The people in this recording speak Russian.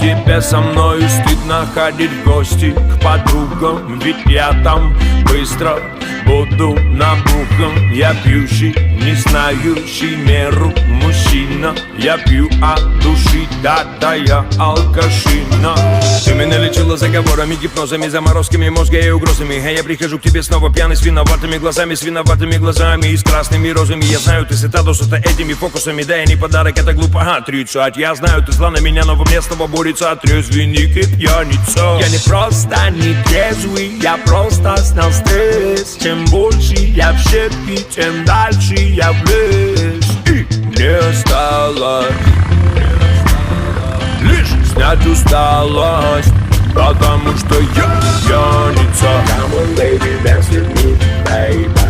Тебе со мною стыдно ходить в гости к подругам, ведь я там быстро буду набухом. Я пьющий, не знающий меру мужчина. Я пью от души, да, я алкашина. Ты меня лечила заговорами, гипнозами, заморозками мозга и угрозами. А я прихожу к тебе снова пьяный, с виноватыми глазами и с красными розами. Я знаю, ты сыта досыта этими фокусами. Да, я не подарок, это глупо отрицать. Я знаю, ты зла на меня, но вместо того борется отрезвенник и пьяница. Я не просто не трезвый, я просто снял стресс. Чем больше я в щепки, тем дальше я влез. И мне осталось лишь снять усталость, потому что я пьяница. Come on, baby, dance with me, baby.